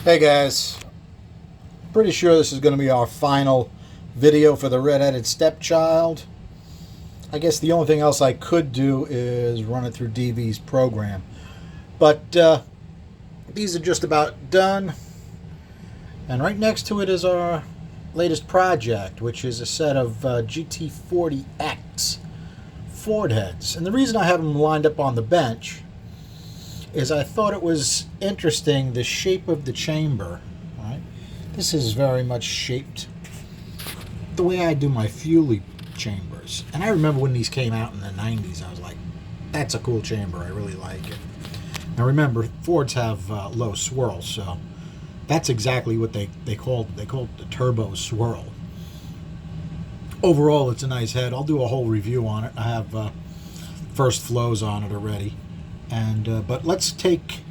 Hey guys, pretty sure this is going to be our final video for the Redheaded stepchild. I guess the only thing else I could do is run it through DV's program. But these are just about done. And right next to it is our latest project, which is a set of GT40X Ford heads. And the reason I have them lined up on the bench is I thought it was interesting, the shape of the chamber. Right? This is very much shaped the way I do my Fuelie chambers. And I remember when these came out in the 90s, I was like, that's a cool chamber, I really like it. Now remember, Fords have low swirl, so that's exactly what they called it. They called it the turbo swirl. Overall, it's a nice head. I'll do a whole review on it. I have first flows on it already. And but let's take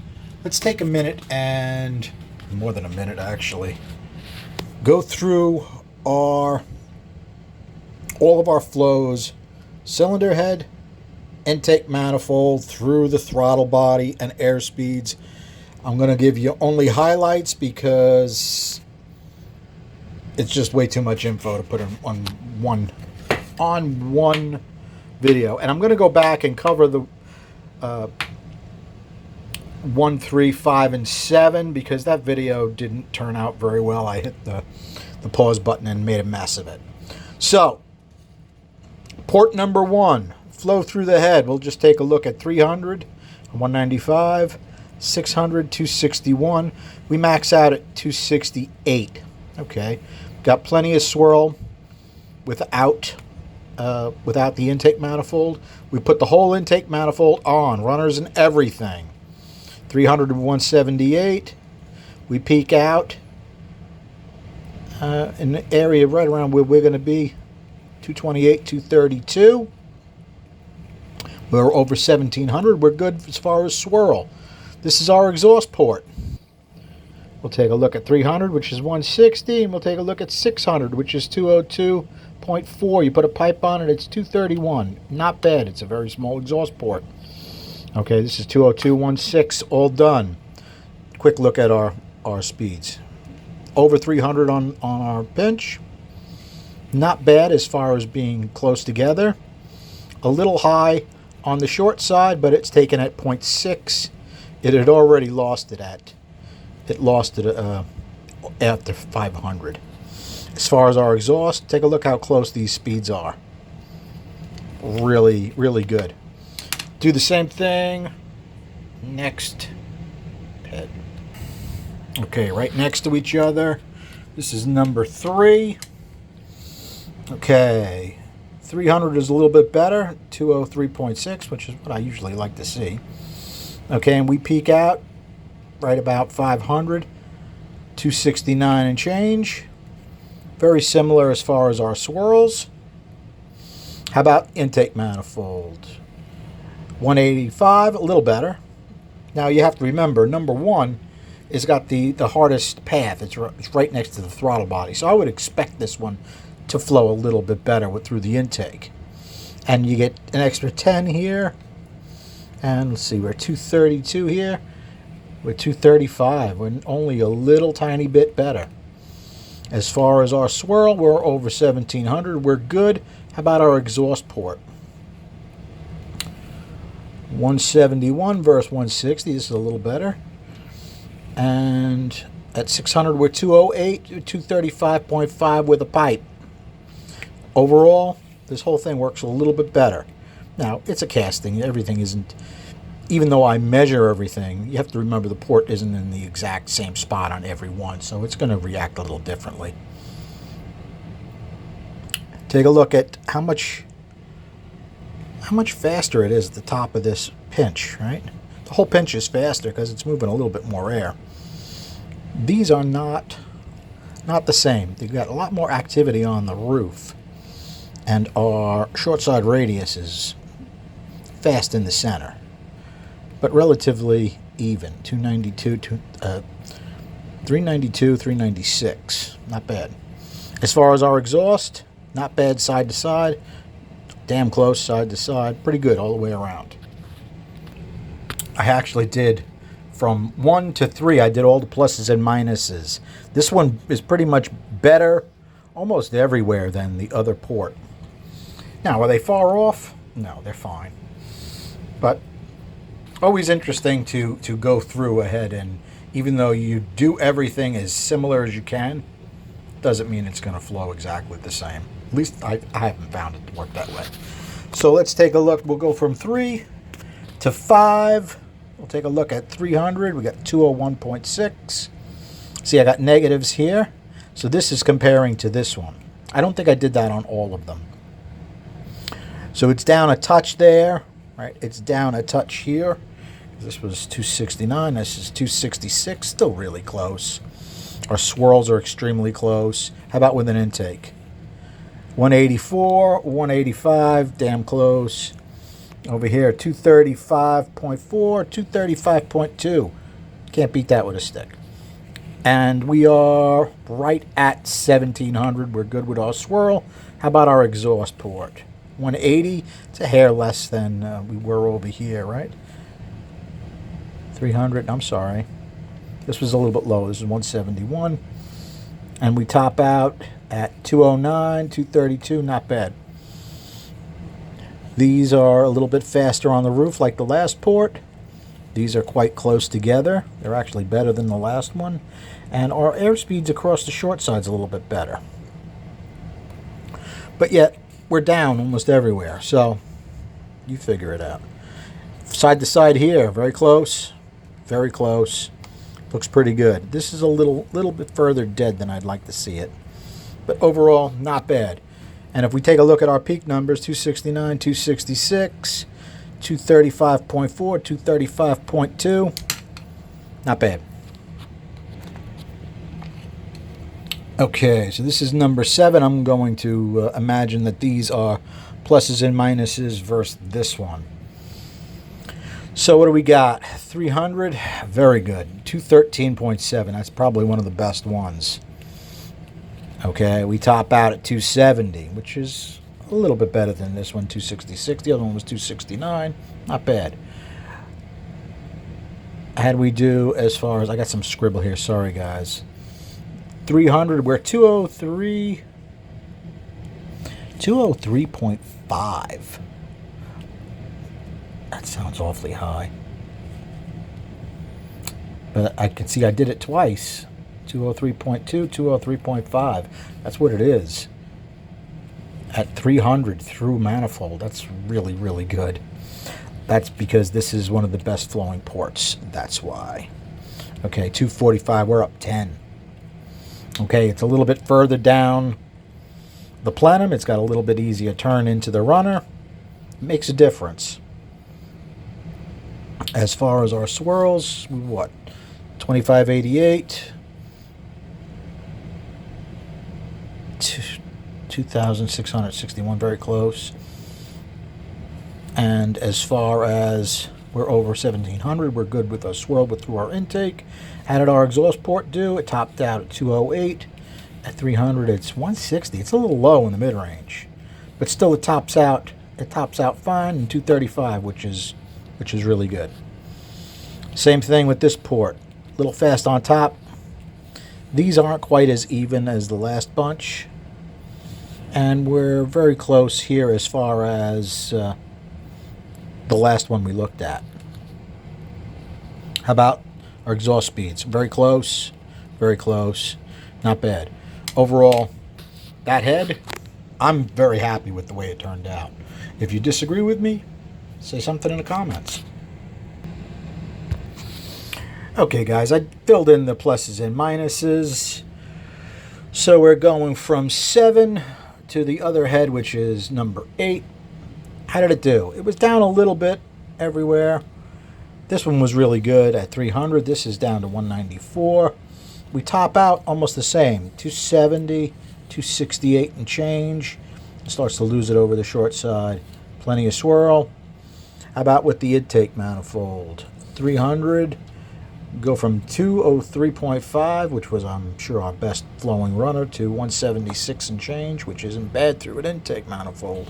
a minute, and more than a minute actually, go through all of our flows: cylinder head, intake manifold, through the throttle body, and air speeds. I'm going to give you only highlights because it's just way too much info to put on one video. And I'm going to go back and cover the 1, 3, 5, and 7 because that video didn't turn out very well. I hit the pause button and made a mess of it. So, port number 1, flow through the head. We'll just take a look at 300, 195, 600, 261. We max out at 268. Okay, got plenty of swirl without the intake manifold. We put the whole intake manifold on, runners and everything. 300 to 178. We peak out in the area right around where we're going to be, 228, 232. We're over 1700. We're good as far as swirl. This is our exhaust port. We'll take a look at 300, which is 160, and we'll take a look at 600, which is 202.4. You put a pipe on it, it's 231. Not bad. It's a very small exhaust port. Okay, this is 202.16, all done. Quick look at our speeds. Over 300 on our pinch. Not bad as far as being close together. A little high on the short side, but it's taken at 0.6. It had already lost it after 500. As far as our exhaust, take a look how close these speeds are. Really, really good. Do the same thing. Next head. Okay, right next to each other. This is number 3. Okay, 300 is a little bit better. 203.6, which is what I usually like to see. Okay, and we peak out right about 500. 269 and change. Very similar as far as our swirls. How about intake manifold? 185, a little better. Now you have to remember, number 1 has got the hardest path. It's right next to the throttle body. So I would expect this one to flow a little bit better through the intake. And you get an extra 10 here. And let's see, we're 232 here. We're 235. We're only a little tiny bit better. As far as our swirl, we're over 1700. We're good. How about our exhaust port? 171 versus 160. This is a little better. And at 600, we're 208, 235.5 with a pipe. Overall, this whole thing works a little bit better. Now, it's a casting. Everything isn't, even though I measure everything, you have to remember the port isn't in the exact same spot on every one, so it's going to react a little differently. Take a look at how much faster it is at the top of this pinch, right? The whole pinch is faster because it's moving a little bit more air. These are not the same. They've got a lot more activity on the roof. And our short side radius is fast in the center, but relatively even. 392, 396. Not bad. As far as our exhaust, not bad side to side. Damn close side to side. Pretty good all the way around. I actually did from 1 to 3, I did all the pluses and minuses. This one is pretty much better almost everywhere than the other port. Now, are they far off? No, they're fine. But always interesting to go through ahead, and even though you do everything as similar as you can, doesn't mean it's going to flow exactly the same. At least I haven't found it to work that way. So let's take a look. We'll go from 3 to 5. We'll take a look at 300. We got 201.6. See, I got negatives here. So this is comparing to this one. I don't think I did that on all of them. So it's down a touch there, right? It's down a touch here. This was 269. This is 266. Still really close. Our swirls are extremely close. How about with an intake? 184, 185, damn close. Over here, 235.4, 235.2. Can't beat that with a stick. And we are right at 1700. We're good with our swirl. How about our exhaust port? 180. It's a hair less than we were over here, right? 300. I'm sorry. This was a little bit low. This is 171. And we top out at 209, 232. Not bad. These are a little bit faster on the roof like the last port. These are quite close together. They're actually better than the last one. And our airspeeds across the short side's a little bit better. But yet, we're down almost everywhere. So, you figure it out. Side to side here, very close. Very close. Looks pretty good. This is a little bit further dead than I'd like to see it. But overall, not bad. And if we take a look at our peak numbers, 269, 266, 235.4, 235.2, not bad. Okay, so this is number 7. I'm going to imagine that these are pluses and minuses versus this one. So what do we got? 300, very good. 213.7, that's probably one of the best ones. Okay, we top out at 270, which is a little bit better than this one, 266. The other one was 269. Not bad. How'd we do as far as... I got some scribble here. Sorry, guys. 300, we're 203. 203.5. That sounds awfully high. But I can see I did it twice. 203.2, 203.5. That's what it is. At 300 through manifold. That's really, really good. That's because this is one of the best flowing ports. That's why. Okay, 245, we're up 10. Okay, it's a little bit further down the plenum. It's got a little bit easier turn into the runner. It makes a difference. As far as our swirls, what? 2588. 2,661, very close. And as far as we're over 1,700, we're good with a swirl through our intake. How did our exhaust port do? It topped out at 208. At 300, it's 160. It's a little low in the mid-range, but still it tops out. It tops out fine in 235, which is really good. Same thing with this port. A little fast on top. These aren't quite as even as the last bunch. And we're very close here as far as the last one we looked at. How about our exhaust speeds? Very close. Very close. Not bad. Overall, that head, I'm very happy with the way it turned out. If you disagree with me, say something in the comments. Okay, guys, I filled in the pluses and minuses. So we're going from 7 to the other head, which is number 8. How did it do? It was down a little bit everywhere. This one was really good at 300. This is down to 194. We top out almost the same, 270, 268 and change. It starts to lose it over the short side. Plenty of swirl. How about with the intake manifold? 300. Go from 203.5, which was, I'm sure, our best flowing runner, to 176 and change, which isn't bad through an intake manifold.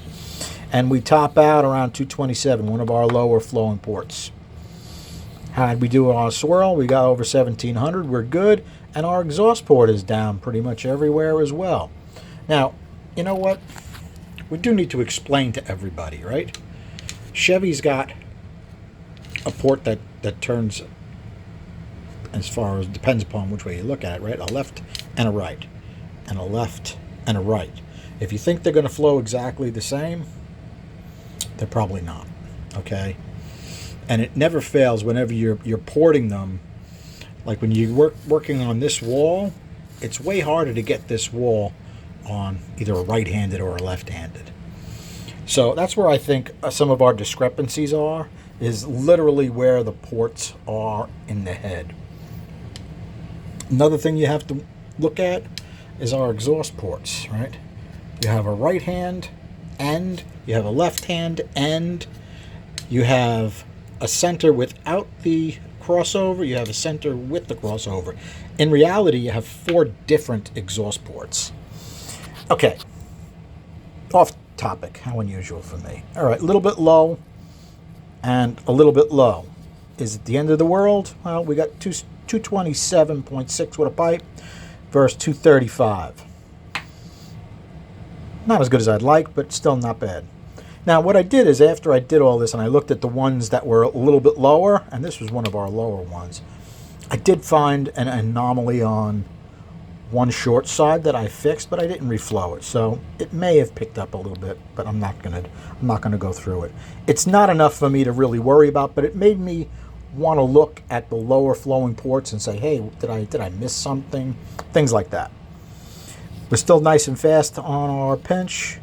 And we top out around 227, one of our lower flowing ports. How'd we do on a swirl? We got over 1700. We're good. And our exhaust port is down pretty much everywhere as well. Now, you know what? We do need to explain to everybody, right? Chevy's got a port that turns, as far as depends upon which way you look at it, right? A left and a right, and a left and a right. If you think they're going to flow exactly the same, they're probably not, okay? And it never fails whenever you're porting them. Like when you're working on this wall, it's way harder to get this wall on either a right-handed or a left-handed. So that's where I think some of our discrepancies are, is literally where the ports are in the head. Another thing you have to look at is our exhaust ports, right? You have a right hand end, you have a left hand end, you have a center without the crossover, you have a center with the crossover. In reality, you have 4 different exhaust ports. Okay, off topic, how unusual for me. All right, a little bit low and a little bit low. Is it the end of the world? Well, we got 227.6 with a pipe versus 235. Not as good as I'd like, but still not bad. Now, what I did is after I did all this and I looked at the ones that were a little bit lower, and this was one of our lower ones, I did find an anomaly on one short side that I fixed, but I didn't reflow it. So it may have picked up a little bit, but I'm not gonna go through it. It's not enough for me to really worry about, but it made me want to look at the lower flowing ports and say, hey, did I miss something? Things like that. We're still nice and fast on our pinch.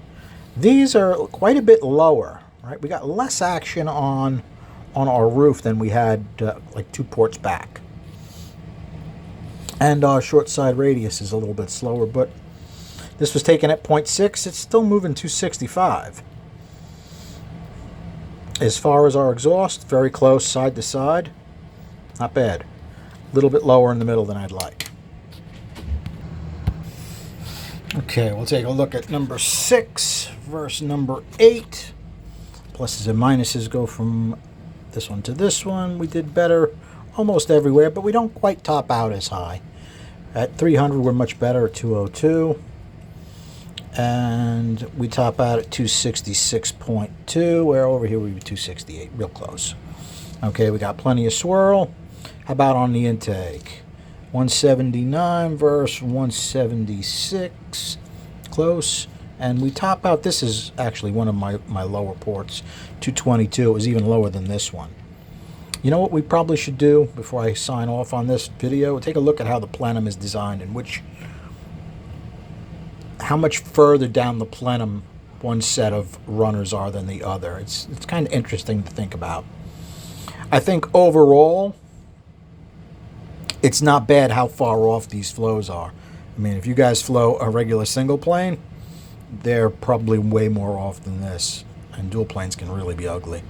These are quite a bit lower, right? We got less action on our roof than we had like 2 ports back. And our short side radius is a little bit slower, but this was taken at 0.6. It's still moving 265. As far as our exhaust, very close side to side. Not bad. A little bit lower in the middle than I'd like. Okay, we'll take a look at number 6 versus number 8. Pluses and minuses go from this one to this one. We did better almost everywhere, but we don't quite top out as high. At 300, we're much better at 202. And we top out at 266.2, where over here we were 268, real close. Okay, we got plenty of swirl. How about on the intake? 179 versus 176, close. And we top out, this is actually one of my lower ports, 222. It was even lower than this one. You know what we probably should do before I sign off on this video? Take a look at how the plenum is designed and how much further down the plenum one set of runners are than the other. It's kind of interesting to think about. I think overall, it's not bad how far off these flows are. I mean, if you guys flow a regular single plane, they're probably way more off than this. And dual planes can really be ugly.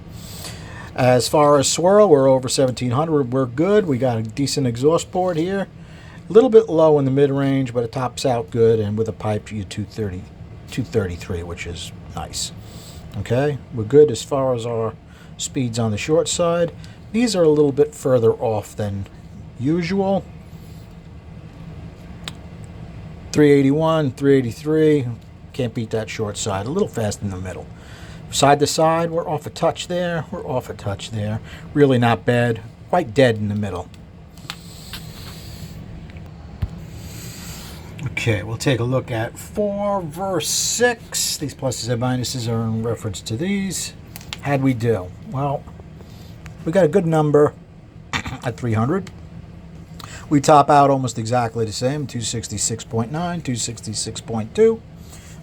As far as swirl, we're over 1700. We're good. We got a decent exhaust port here. A little bit low in the mid-range, but it tops out good. And with a pipe, you 233, which is nice. Okay, we're good as far as our speeds on the short side. These are a little bit further off than usual. 381, 383. Can't beat that short side. A little fast in the middle. Side to side, we're off a touch there. We're off a touch there. Really not bad. Quite dead in the middle. Okay, we'll take a look at 4 versus 6. These pluses and minuses are in reference to these. How'd we do? Well, we got a good number at 300. We top out almost exactly the same, 266.9, 266.2.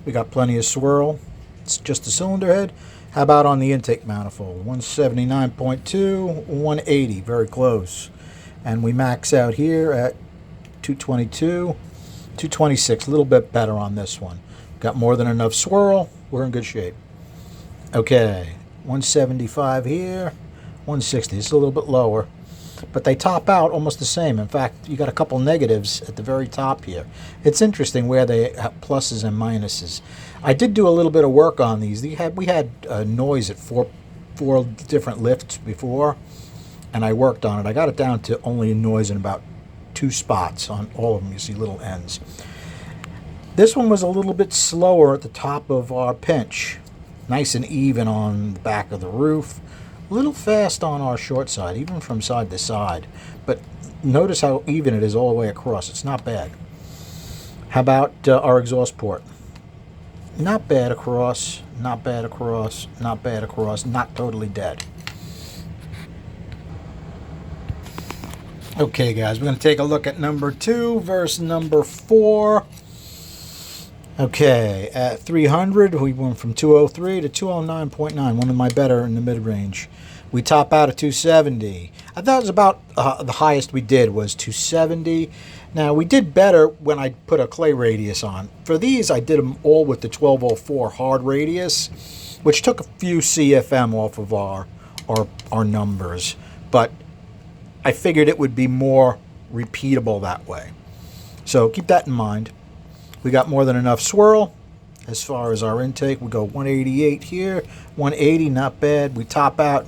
We got plenty of swirl. It's just a cylinder head. How about on the intake manifold? 179.2, 180, very close. And we max out here at 222, 226, a little bit better on this one. Got more than enough swirl. We're in good shape. Okay, 175 here, 160. It's a little bit lower, but they top out almost the same. In fact, you got a couple negatives at the very top here. It's interesting where they have pluses and minuses. I did do a little bit of work on these. We had noise at four different lifts before, and I worked on it. I got it down to only noise in about 2 spots on all of them. You see little ends. This one was a little bit slower at the top of our pinch. Nice and even on the back of the roof. A little fast on our short side, even from side to side. But notice how even it is all the way across. It's not bad. How about our exhaust port? Not bad across, not bad across, not bad across, not totally dead. Okay, guys, we're going to take a look at number 2 versus number 4. Okay, at 300, we went from 203 to 209.9, one of my better in the mid-range. We top out at 270. I thought it was about the highest we did was 270. Now, we did better when I put a clay radius on. For these, I did them all with the 1204 hard radius, which took a few CFM off of our numbers. But I figured it would be more repeatable that way. So keep that in mind. We got more than enough swirl as far as our intake. We go 188 here, 180, not bad. We top out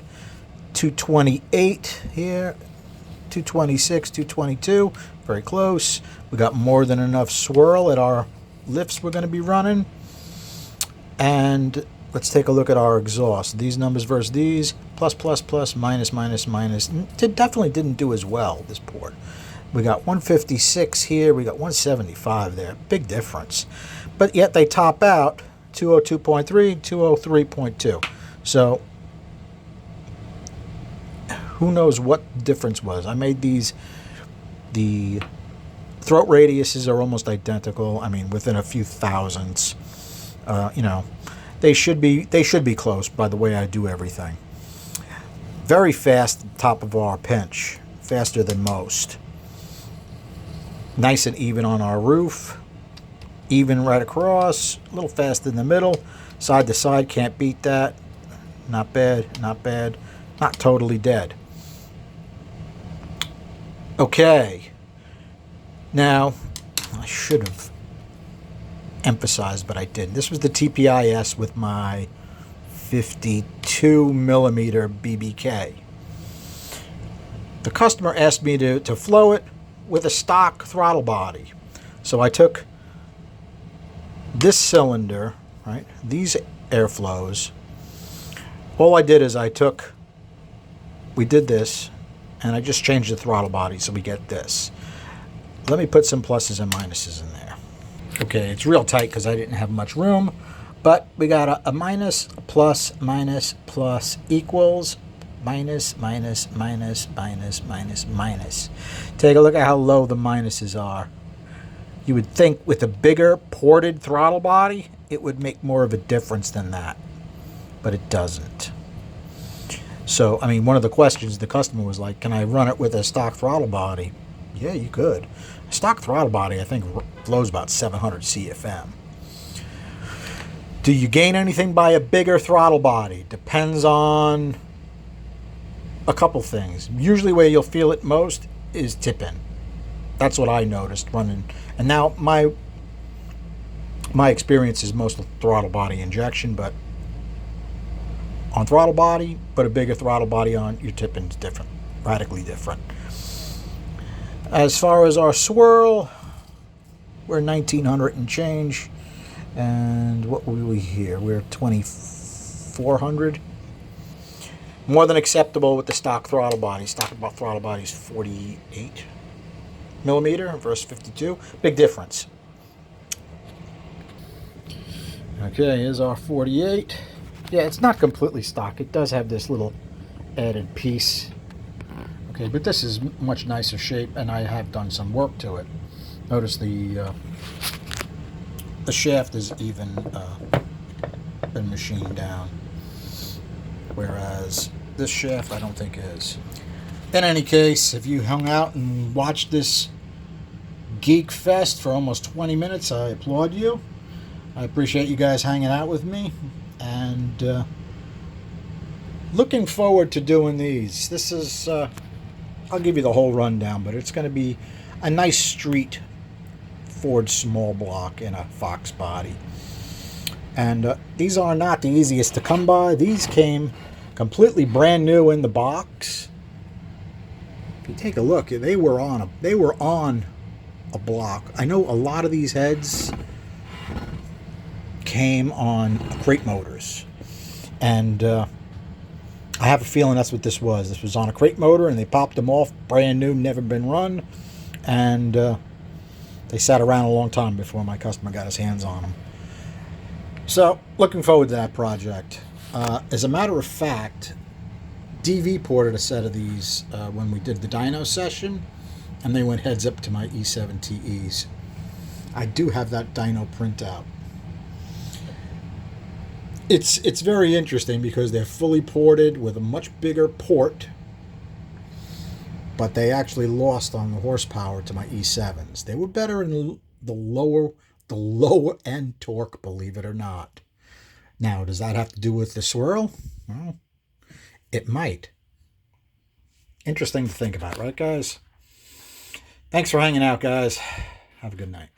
228 here, 226, 222, very close. We got more than enough swirl at our lifts we're going to be running. And let's take a look at our exhaust. These numbers versus these, plus, plus, plus, minus, minus, minus. It definitely didn't do as well, this port. We got 156 here, we got 175 there. Big difference. But yet they top out 202.3, 203.2. So who knows what the difference was. I made these, the throat radiuses are almost identical. I mean, within a few thousandths. You know, they should be close by the way I do everything. Very fast top of our pinch, faster than most. Nice and even on our roof, even right across, a little fast in the middle, side to side, can't beat that. Not bad, not bad, not totally dead. Okay, now I should have emphasized, but I didn't. This was the TPIS with my 52 millimeter BBK. The customer asked me to flow it with a stock throttle body. So I took this cylinder, right, these airflows. All I did is we did this, and I just changed the throttle body so we get this. Let me put some pluses and minuses in there. Okay, it's real tight because I didn't have much room, but we got a minus, a plus, minus, plus equals minus, minus, minus, minus, minus, minus. Take a look at how low the minuses are. You would think with a bigger ported throttle body, it would make more of a difference than that, but it doesn't. So, I mean, one of the questions the customer was like, can I run it with a stock throttle body? Yeah, you could. A stock throttle body, I think, flows about 700 CFM. Do you gain anything by a bigger throttle body? Depends on a couple things. Usually where you'll feel it most is tip-in. That's what I noticed running. And now my experience is mostly throttle body injection, but on throttle body, put a bigger throttle body on, your tip-in is different, radically different. As far as our swirl, we're 1900 and change. And what were we here? We're 2400. More than acceptable with the stock throttle body. Stock throttle body is 48 millimeter versus 52. Big difference. Okay, here's our 48. Yeah, it's not completely stock. It does have this little added piece. Okay, but this is much nicer shape, and I have done some work to it. Notice the shaft is even been machined down, whereas this shaft I don't think is. In any case, if you hung out and watched this geek fest for almost 20 minutes, I applaud you. I appreciate you guys hanging out with me, and looking forward to doing these. This is, I'll give you the whole rundown, but it's going to be a nice street Ford small block in a Fox body. And these are not the easiest to come by. These came completely brand new in the box. If you take a look, they were on a block. I know a lot of these heads came on crate motors, and I have a feeling that's what this was. This was on a crate motor, and they popped them off, brand new, never been run, and they sat around a long time before my customer got his hands on them. So, looking forward to that project. As a matter of fact, DV ported a set of these when we did the dyno session, and they went heads up to my E7TEs. I do have that dyno printout. It's very interesting because they're fully ported with a much bigger port, but they actually lost on the horsepower to my E7s. They were better in the lower end torque, believe it or not. Now, does that have to do with the swirl? Well, it might. Interesting to think about, right, guys? Thanks for hanging out, guys. Have a good night.